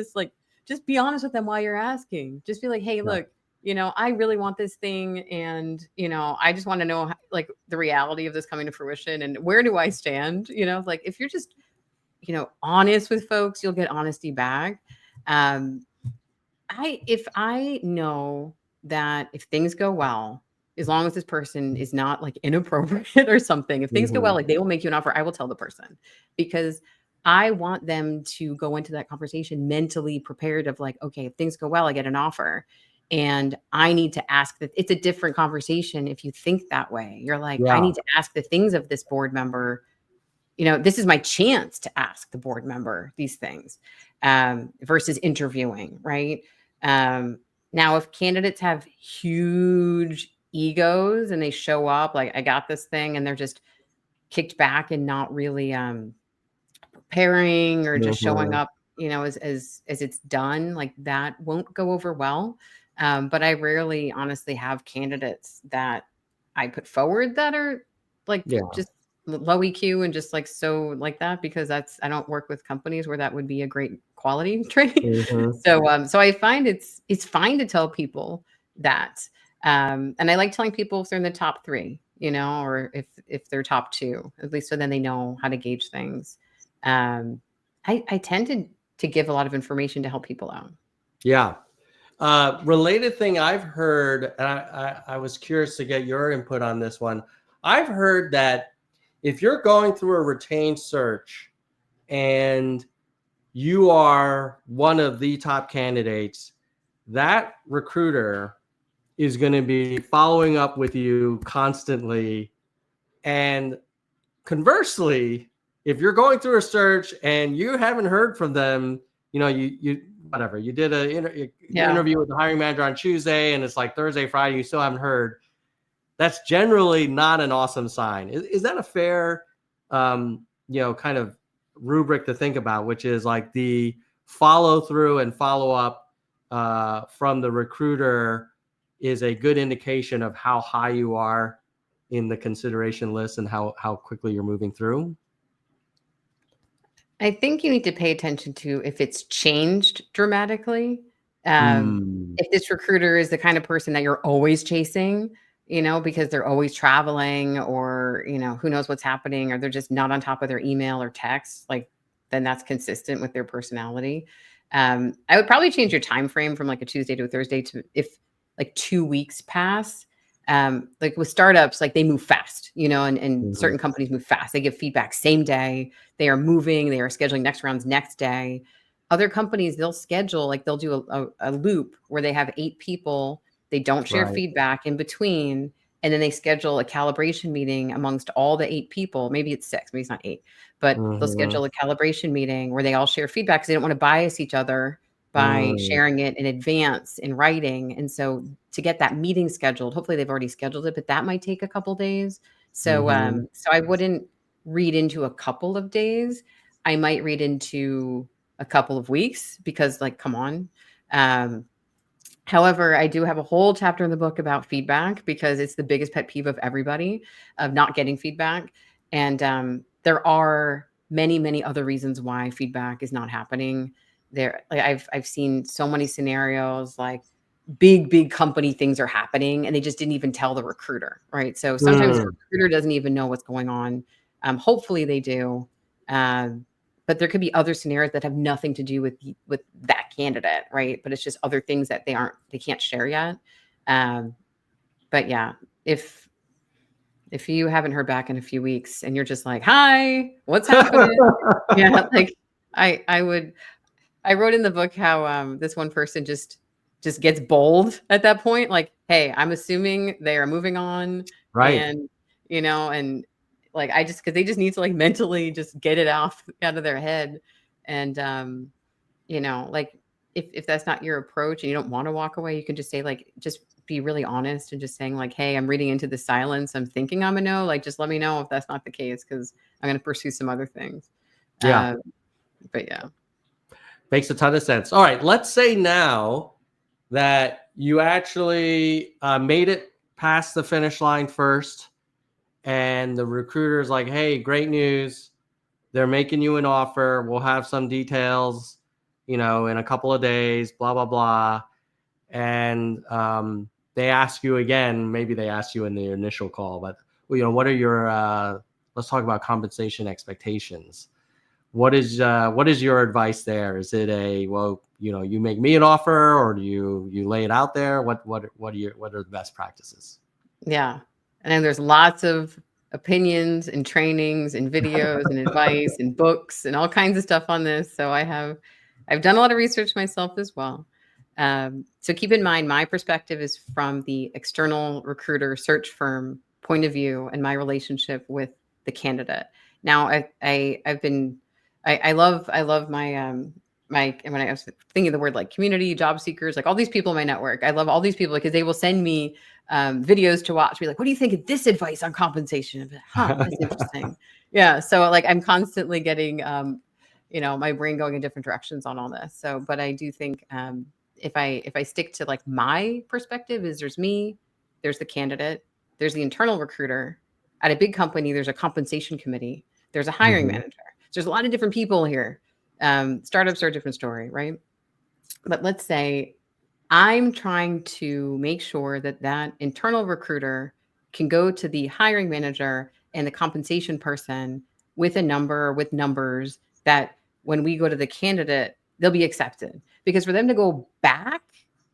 just be honest with them while you're asking. Just be like, hey, look, I really want this thing. And, I just want to know like the reality of this coming to fruition, and where do I stand? Like, if you're just, honest with folks, you'll get honesty back. If I know that if things go well, as long as this person is not like inappropriate or something, if things go well, like they will make you an offer, I will tell the person, because I want them to go into that conversation mentally prepared of like, okay, if things go well, I get an offer. And I need to ask that. It's a different conversation if you think that way. You're like, I need to ask the things of this board member. This is my chance to ask the board member these things, versus interviewing, right? Now, if candidates have huge egos and they show up like, I got this thing, and they're just kicked back and not really preparing, or just showing up, as it's done, like that won't go over well. But I rarely honestly have candidates that I put forward that are like just low EQ and just like so like that, because I don't work with companies where that would be a great quality trait. So I find it's fine to tell people that. And I like telling people if they're in the top 3, or if they're top 2, at least, so then they know how to gauge things. I tend to give a lot of information to help people out. Yeah. Related thing I've heard, and I was curious to get your input on this one. I've heard that if you're going through a retained search and you are one of the top candidates, that recruiter is going to be following up with you constantly. And conversely, if you're going through a search and you haven't heard from them, you did an interview with the hiring manager on Tuesday, and it's like Thursday, Friday, you still haven't heard. That's generally not an awesome sign. Is that a fair, kind of rubric to think about, which is like the follow through and follow up from the recruiter is a good indication of how high you are in the consideration list and how quickly you're moving through? I think you need to pay attention to if it's changed dramatically. If this recruiter is the kind of person that you're always chasing, because they're always traveling, or, who knows what's happening, or they're just not on top of their email or text, like, then that's consistent with their personality. I would probably change your time frame from like a Tuesday to a Thursday to if like 2 weeks pass. Like with startups, like they move fast, and certain companies move fast. They give feedback same day. They are moving. They are scheduling next rounds next day. Other companies, they'll schedule, like they'll do a loop where they have 8 people. They don't share feedback in between. And then they schedule a calibration meeting amongst all the 8 people. Maybe it's 6, maybe it's not 8, but they'll schedule a calibration meeting where they all share feedback because they don't want to bias each other by sharing it in advance in writing. And so to get that meeting scheduled, hopefully they've already scheduled it, but that might take a couple days. So, so I wouldn't read into a couple of days. I might read into a couple of weeks, because like, come on. However, I do have a whole chapter in the book about feedback, because it's the biggest pet peeve of everybody, of not getting feedback. And there are many, many other reasons why feedback is not happening. there, like I've seen so many scenarios, like big company things are happening and they just didn't even tell the recruiter, right? So sometimes the recruiter doesn't even know what's going on. Hopefully they do. But there could be other scenarios that have nothing to do with that candidate, right? But it's just other things that they can't share yet. But yeah, if you haven't heard back in a few weeks and you're just like, hi, what's happening? Yeah, like I wrote in the book how this one person just gets bold at that point, like, hey, I'm assuming they are moving on, Right. and and like because they just need to like mentally just get it out of their head, and like if that's not your approach and you don't want to walk away, you can just say like, just be really honest and just saying like, hey, I'm reading into the silence. I'm thinking I'm a no. Like, just let me know if that's not the case because I'm going to pursue some other things. Yeah. But yeah. Makes a ton of sense. All right. Let's say now that you actually made it past the finish line first, and the recruiter's like, hey, great news. They're making you an offer. We'll have some details, in a couple of days, blah, blah, blah. And they ask you again, maybe they asked you in the initial call, but what are your, let's talk about compensation expectations. What is your advice there? Is it you make me an offer, or do you lay it out there? What are the best practices? Yeah. And there's lots of opinions and trainings and videos and advice and books and all kinds of stuff on this. So I've done a lot of research myself as well. So keep in mind, my perspective is from the external recruiter search firm point of view and my relationship with the candidate. Now I love my when I was thinking of the word like community, job seekers, like all these people in my network. I love all these people because they will send me videos to watch. Be like, what do you think of this advice on compensation? Like, huh, that's interesting. Yeah. So like I'm constantly getting my brain going in different directions on all this. So, but I do think if I stick to like my perspective, is there's me, there's the candidate, there's the internal recruiter. At a big company, there's a compensation committee, there's a hiring manager. So there's a lot of different people here. Startups are a different story, right? But let's say I'm trying to make sure that internal recruiter can go to the hiring manager and the compensation person with a number or with numbers that when we go to the candidate, they'll be accepted. Because for them to go back,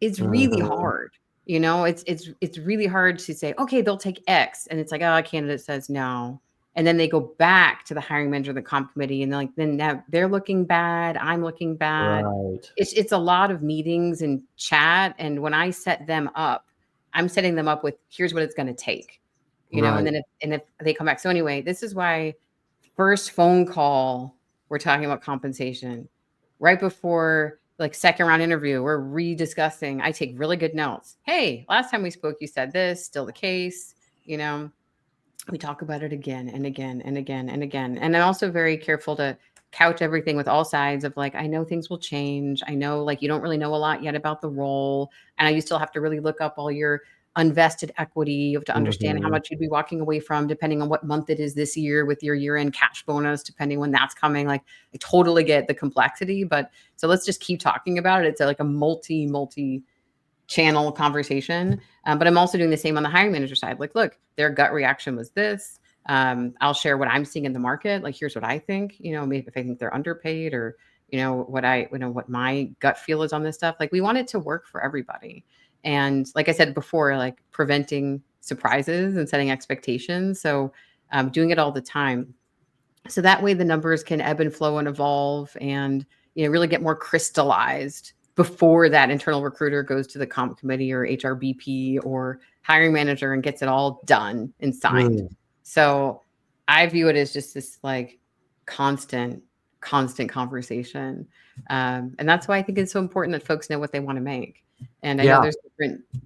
it's really hard. It's really hard to say, okay, they'll take X. And it's like, oh, a candidate says no. And then they go back to the hiring manager, the comp committee, and they're like, then now they're looking bad. I'm looking bad. Right. It's a lot of meetings and chat. And when I set them up, I'm setting them up with here's what it's going to take, Right. and then if they come back. So anyway, this is why first phone call, we're talking about compensation. Right before like second round interview, we're rediscussing. I take really good notes. Hey, last time we spoke, you said this, still the case, we talk about it again and again and again and again. And I'm also very careful to couch everything with all sides of like, I know things will change. I know like you don't really know a lot yet about the role. And you still have to really look up all your unvested equity. You have to understand how much you'd be walking away from depending on what month it is this year with your year-end cash bonus, depending when that's coming. Like I totally get the complexity, but so let's just keep talking about it. It's like a multi channel conversation. But I'm also doing the same on the hiring manager side. Like, look, their gut reaction was this. I'll share what I'm seeing in the market. Like, here's what I think, maybe if I think they're underpaid or, what my gut feel is on this stuff. Like we want it to work for everybody. And like I said before, like preventing surprises and setting expectations. So doing it all the time. So that way the numbers can ebb and flow and evolve and, really get more crystallized before that internal recruiter goes to the comp committee or HRBP or hiring manager and gets it all done and signed. So I view it as just this like constant conversation. And that's why I think it's so important that folks know what they want to make. And I know there's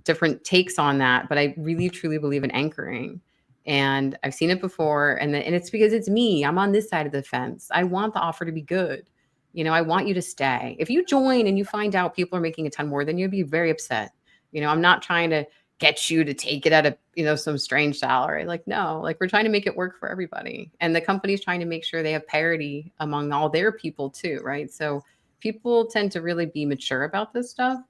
different takes on that, but I really truly believe in anchoring. And I've seen it before. And it's because it's me. I'm on this side of the fence. I want the offer to be good. I want you to stay. If you join and you find out people are making a ton more than you'd be very upset. I'm not trying to get you to take it at some strange salary. Like, no, like we're trying to make it work for everybody. And the company's trying to make sure they have parity among all their people too. Right. So people tend to really be mature about this stuff.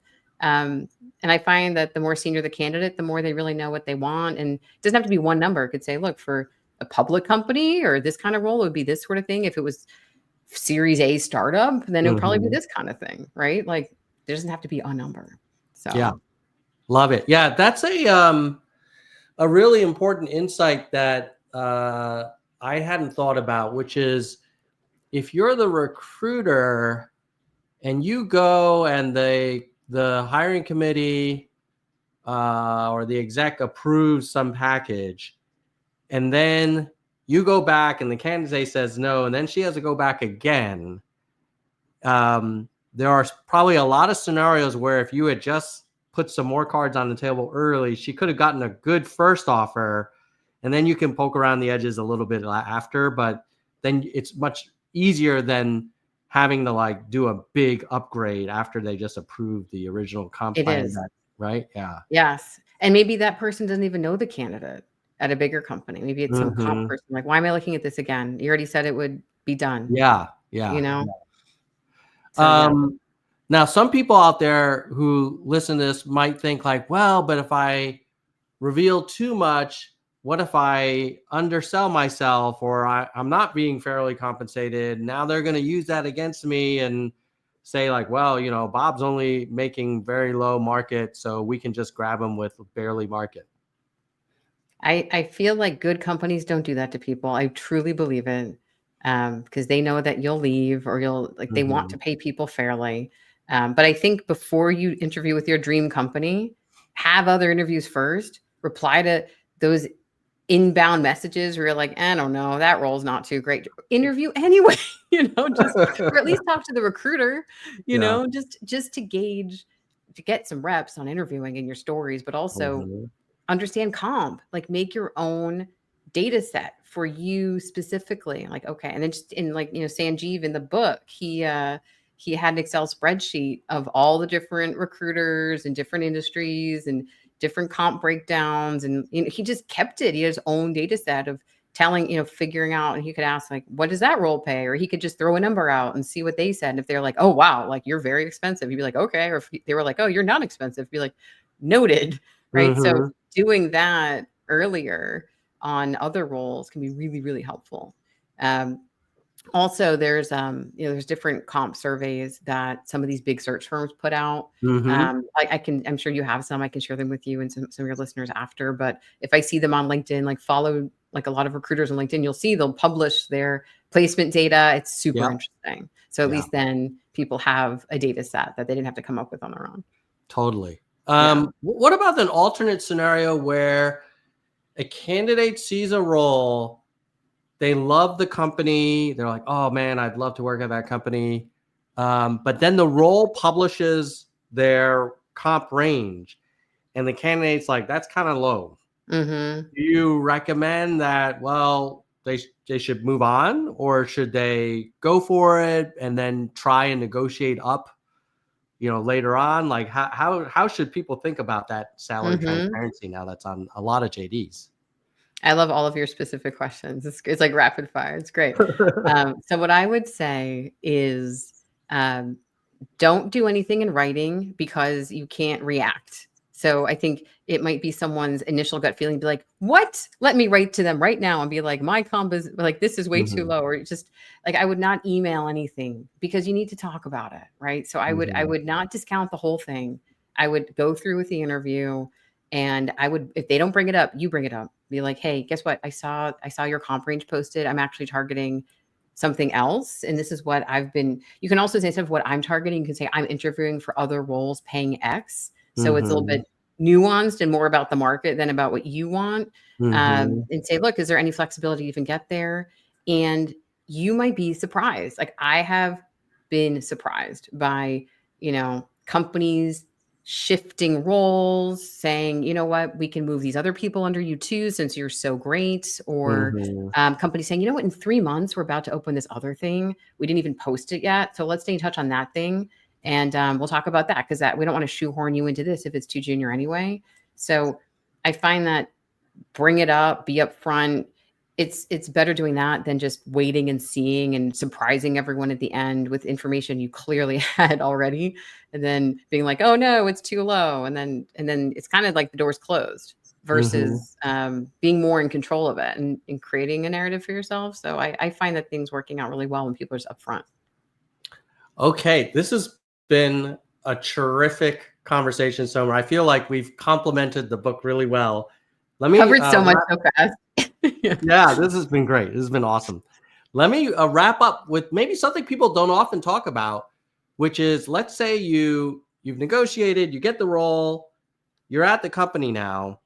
And I find that the more senior the candidate, the more they really know what they want. And it doesn't have to be one number. It could say, look, for a public company or this kind of role, it would be this sort of thing. If it was Series A startup, then it would probably be this kind of thing, right? Like there doesn't have to be a number. So yeah, love it. Yeah, that's a really important insight that I hadn't thought about, which is if you're the recruiter and you go and the hiring committee or the exec approves some package, and then you go back and the candidate says no, and then she has to go back again. There are probably a lot of scenarios where if you had just put some more cards on the table early, she could have gotten a good first offer, and then you can poke around the edges a little bit after, but then it's much easier than having to like do a big upgrade after they just approved the original comp plan, right? Yeah. Yes. And maybe that person doesn't even know the candidate at a bigger company. Maybe it's some comp person. Like, why am I looking at this again? You already said it would be done. Yeah. You know? So, now, some people out there who listen to this might think like, well, but if I reveal too much, what if I undersell myself or I'm not being fairly compensated? Now they're going to use that against me and say like, well, Bob's only making very low market, so we can just grab him with barely market. I feel like good companies don't do that to people. I truly believe it because they know that you'll leave or they want to pay people fairly. But I think before you interview with your dream company, have other interviews first, reply to those inbound messages where you're like, I don't know, that role's not too great. Interview anyway, just or at least talk to the recruiter, just to gauge, to get some reps on interviewing in your stories, but also understand comp, like make your own data set for you specifically. Like, okay. And then just in Sanjeev in the book, he had an Excel spreadsheet of all the different recruiters and different industries and different comp breakdowns. And he just kept it. He had his own data set of telling, figuring out, and he could ask like, what does that role pay? Or he could just throw a number out and see what they said. And if they're like, oh, wow, like you're very expensive, he'd be like, okay. Or if they were like, oh, you're not expensive, be like, noted. Right. So doing that earlier on other roles can be really, really helpful. Also, there's different comp surveys that some of these big search firms put out. I'm sure you have some. I can share them with you and some of your listeners after. But if I see them on LinkedIn, like follow like a lot of recruiters on LinkedIn, you'll see they'll publish their placement data. It's super interesting. So at least then people have a data set that they didn't have to come up with on their own. Totally. What about an alternate scenario where a candidate sees a role, they love the company, they're like, oh man, I'd love to work at that company, but then the role publishes their comp range and the candidate's like, that's kind of low. Do you recommend that, well, they should move on, or should they go for it and then try and negotiate up later on? Like how should people think about that salary transparency now that's on a lot of JDs? I love all of your specific questions. It's like rapid fire. It's great. So what I would say is don't do anything in writing because you can't react. So I think it might be someone's initial gut feeling, be like, what? Let me write to them right now and be like, my comp is like, this is way too low. Or just like, I would not email anything because you need to talk about it. Right. So I would not discount the whole thing. I would go through with the interview, and I would, if they don't bring it up, you bring it up. Be like, hey, guess what? I saw your comp range posted. I'm actually targeting something else. And this is what you can also say, instead of what I'm targeting, you can say I'm interviewing for other roles paying X. So it's a little bit nuanced and more about the market than about what you want. And say, look, is there any flexibility to even get there? And you might be surprised. Like I have been surprised by, companies shifting roles, saying, you know what, we can move these other people under you too, since you're so great. Or companies saying, you know what, in 3 months, we're about to open this other thing. We didn't even post it yet. So let's stay in touch on that thing. And we'll talk about that, because we don't want to shoehorn you into this if it's too junior anyway. So I find that bring it up, be upfront. it's better doing that than just waiting and seeing and surprising everyone at the end with information you clearly had already, and then being like, oh no, it's too low, and then it's kind of like the door's closed Mhm. versus being more in control of it and creating a narrative for yourself. So I find that things working out really well when people are just upfront. Okay, this has been a terrific conversation, Somer. I feel like we've complemented the book really well. Let me Covered so much so fast. Yeah. yeah, this has been great. This has been awesome. Let me wrap up with maybe something people don't often talk about, which is, let's say you've negotiated, you get the role, you're at the company now.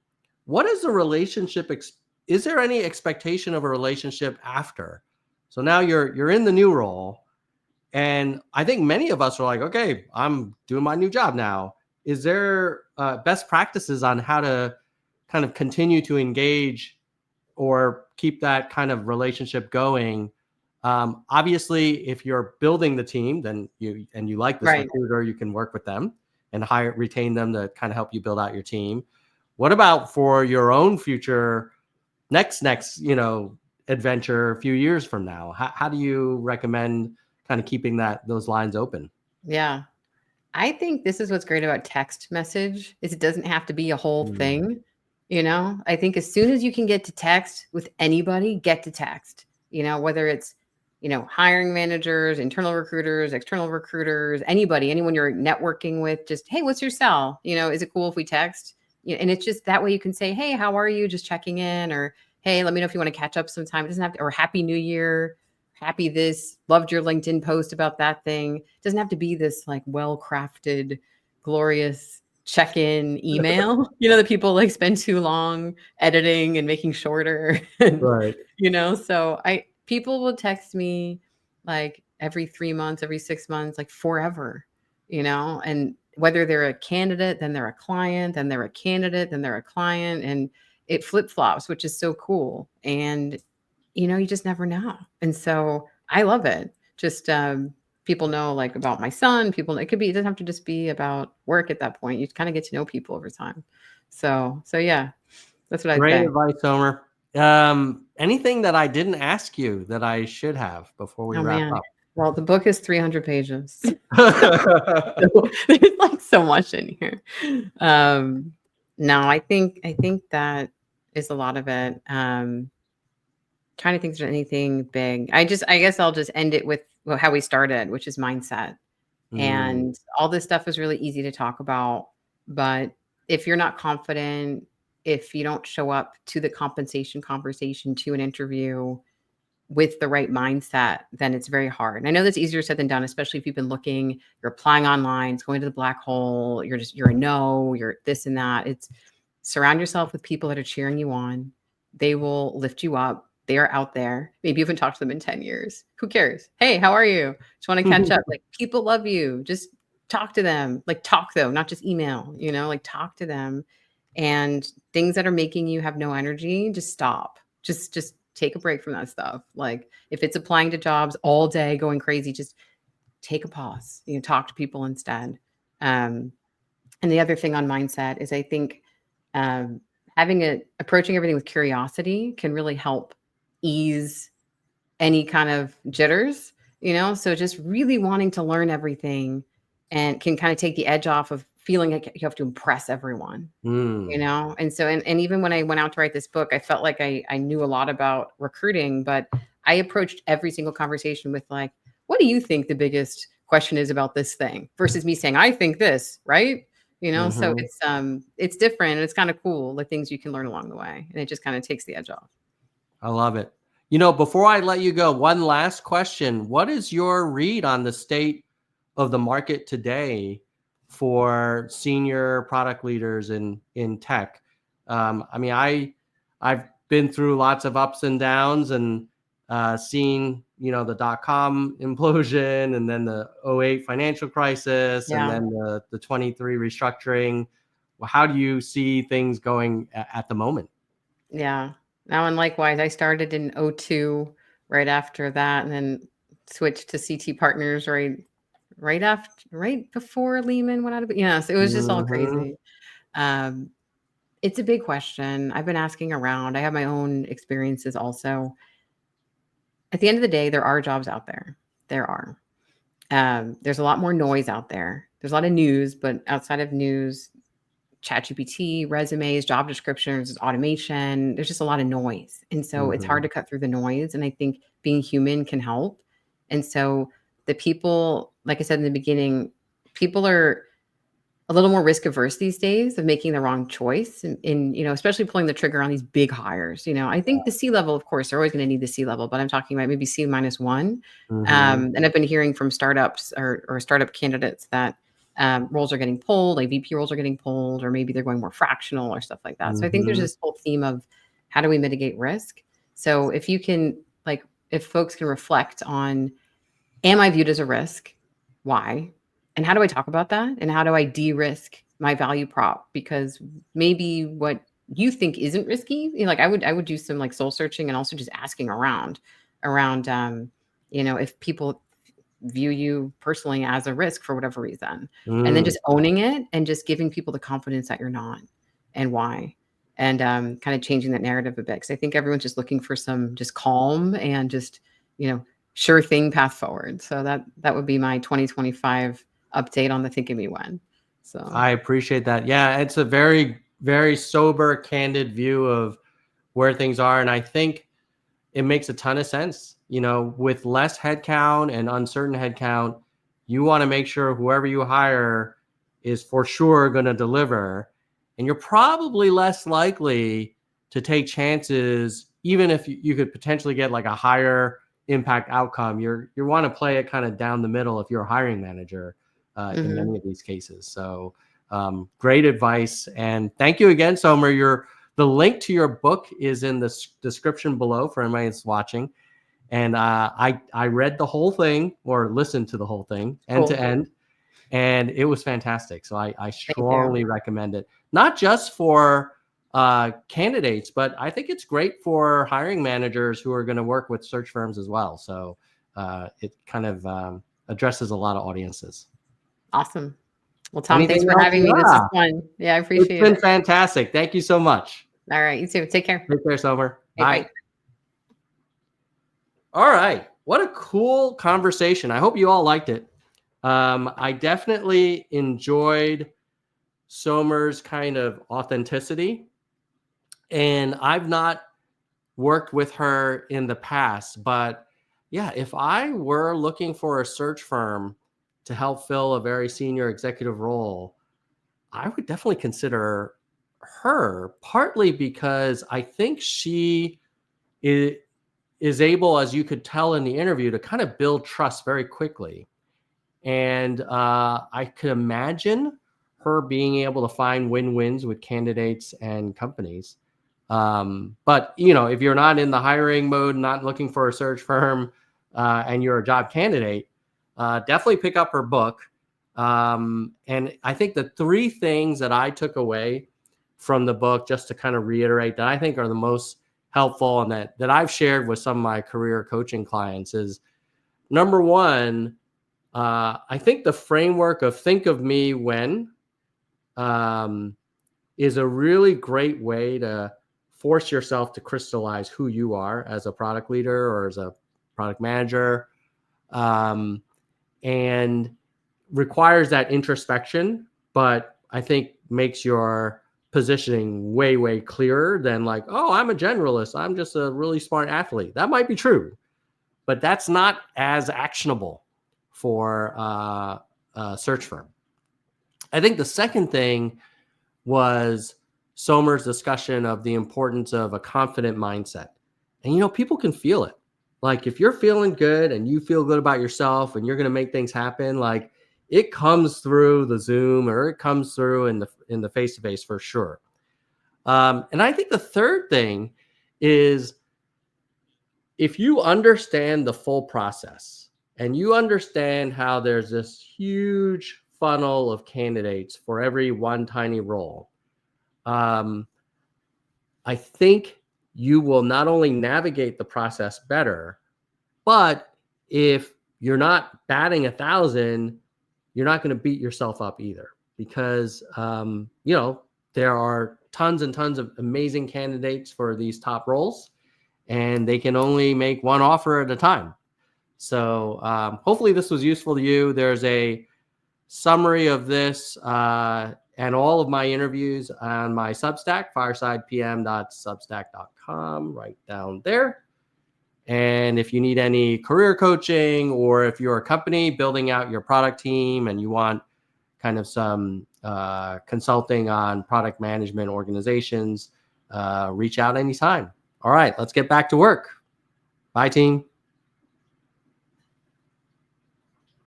What is the relationship? Is there any expectation of a relationship after? So now you're in the new role, and I think many of us are like, okay, I'm doing my new job now. Is there best practices on how to kind of continue to engage or keep that kind of relationship going? Obviously, if you're building the team, then you like this Right. recruiter, you can work with them and retain them to kind of help you build out your team. What about for your own future, next adventure a few years from now? How do you recommend kind of keeping those lines open? Yeah. I think this is what's great about text message is it doesn't have to be a whole Mm. thing. I think as soon as you can get to text with anybody, get to text. Whether it's hiring managers, internal recruiters, external recruiters, anyone you're networking with, just, hey, what's your cell? Is it cool if we text? And it's just that way you can say, hey, how are you, just checking in, or hey, let me know if you want to catch up sometime. It doesn't have to, or happy new year, happy this, loved your LinkedIn post about that thing. It doesn't have to be this like well-crafted, glorious check-in email, that people like spend too long editing and making shorter. And, Right. so people will text me like every 3 months, every 6 months, like forever, and whether they're a candidate, then they're a client, then they're a candidate, then they're a client, and it flip-flops, which is so cool. And you just never know. And so I love it. Just people know like about my son, it could be, it doesn't have to just be about work at that point. You kind of get to know people over time. So yeah, that's what I'd Great say. advice, Homer. Anything that I didn't ask you that I should have before we Oh wrap man. up? Well, the book is 300 pages. So there's like so much in here. Um, no, I think that is a lot of it. Trying to think if there's anything big. I guess I'll just end it with how we started, which is mindset. Mm, And all this stuff is really easy to talk about, but if you're not confident, if you don't show up to the compensation conversation, to an interview with the right mindset, then it's very hard. And I know that's easier said than done, especially if you've been looking, you're applying online, it's going to the black hole, you're a no, you're this and that. It's surround yourself with people that are cheering you on. They will lift you up. They are out there. Maybe you haven't talked to them in 10 years. Who cares? Hey, how are you? Just want to catch up. Like, people love you. Just talk to them. Like, talk though, not just email, like talk to them. And things that are making you have no energy, just stop. Just take a break from that stuff. Like, if it's applying to jobs all day, going crazy, just take a pause. Talk to people instead. Um, and the other thing on mindset is I think um, approaching everything with curiosity can really help ease any kind of jitters, so just really wanting to learn everything and can kind of take the edge off of feeling like you have to impress everyone, mm. and so and even when I went out to write this book, I felt like I knew a lot about recruiting, but I approached every single conversation with like, what do you think the biggest question is about this thing, versus me saying I think this, right? So Hmm. it's different, and it's kind of cool, the things you can learn along the way, and it just kind of takes the edge off. I love it. Before I let you go, one last question. What is your read on the state of the market today for senior product leaders in tech? I mean, I've been through lots of ups and downs and seen, the dot-com implosion, and then the '08 financial crisis, and Yeah. then the '23 restructuring. Well, how do you see things going at the moment? Yeah. Now, and likewise, I started in '02, right after that, and then switched to CT Partners right before Lehman went out of, yeah, so it was just all Hmm. crazy. Um, It's a big question. I've been asking around. I have my own experiences also. At the end of the day, there are jobs out there. There are. There's a lot more noise out there. There's a lot of news, but outside of news, ChatGPT, resumes, job descriptions, automation, there's just a lot of noise. And so it's hard Mhm. to cut through the noise. And I think being human can help. And so the people, like I said in the beginning, people are a little more risk averse these days of making the wrong choice in especially pulling the trigger on these big hires. I think the C level, of course, they're always going to need the C level, but I'm talking about maybe C minus one. Mhm. And I've been hearing from startups or startup candidates that roles are getting pulled, like VP roles are getting pulled, or maybe they're going more fractional or stuff like that. So I think there's Mhm. this whole theme of how do we mitigate risk? So if you can, like, if folks can reflect on, am I viewed as a risk? Why? And how do I talk about that? And how do I de-risk my value prop? Because maybe what you think isn't risky, like I would do some like soul searching and also just asking around if people view you personally as a risk for whatever reason. And then Mm. just owning it and just giving people the confidence that you're not and why. And kind of changing that narrative a bit. Because I think everyone's just looking for some just calm and just, you know, sure thing path forward. So that would be my 2025 update on the Think of Me When. So I appreciate that. Yeah, it's a very, very sober, candid view of where things are. And I think it makes a ton of sense. With less headcount and uncertain headcount, you want to make sure whoever you hire is for sure going to deliver. And you're probably less likely to take chances, even if you could potentially get like a higher impact outcome. You want to play it kind of down the middle if you're a hiring manager in mhm. many of these cases. So great advice. And thank you again, Somer. The link to your book is in the description below for anybody that's watching. And I read the whole thing or listened to the whole thing end to Cool. end, and it was fantastic. So I Thank you. strongly recommend it, not just for candidates, but I think it's great for hiring managers who are going to work with search firms as well. So it kind of addresses a lot of audiences. Awesome. Well, Tom, thanks Anything for else? having me. This Yeah, is fun. Yeah, I it's appreciate been it. fantastic. Thank you so much. All right. You too. Take care. Take care, Somer. Bye Bye. bye. All right. What a cool conversation. I hope you all liked it. I definitely enjoyed Somer's kind of authenticity. And I've not worked with her in the past, but yeah, if I were looking for a search firm to help fill a very senior executive role, I would definitely consider her, partly because I think she is able, as you could tell in the interview, to kind of build trust very quickly. And I could imagine her being able to find win-wins with candidates and companies. But if you're not in the hiring mode, not looking for a search firm, and you're a job candidate, definitely pick up her book. And I think the three things that I took away from the book, just to kind of reiterate, that I think are the most helpful and that I've shared with some of my career coaching clients is, number one, I think the framework of Think of Me When is a really great way to force yourself to crystallize who you are as a product leader or as a product manager, and requires that introspection, but I think makes your positioning way, way clearer than like, oh, I'm a generalist, I'm just a really smart athlete. That might be true, but that's not as actionable for a search firm. I think the second thing was Somer's discussion of the importance of a confident mindset. And, people can feel it. Like if you're feeling good and you feel good about yourself and you're going to make things happen, like it comes through the Zoom or it comes through in the face-to-face for sure. And I think the third thing is, if you understand the full process and you understand how there's this huge funnel of candidates for every one tiny role, I think you will not only navigate the process better, but if you're not batting 1,000, you're not going to beat yourself up either, because there are tons and tons of amazing candidates for these top roles, and they can only make one offer at a time. So hopefully this was useful to you. There's a summary of this and all of my interviews on my Substack, firesidepm.substack.com, right down there. And if you need any career coaching, or if you're a company building out your product team and you want kind of some consulting on product management organizations, reach out anytime. All right, let's get back to work. Bye, team.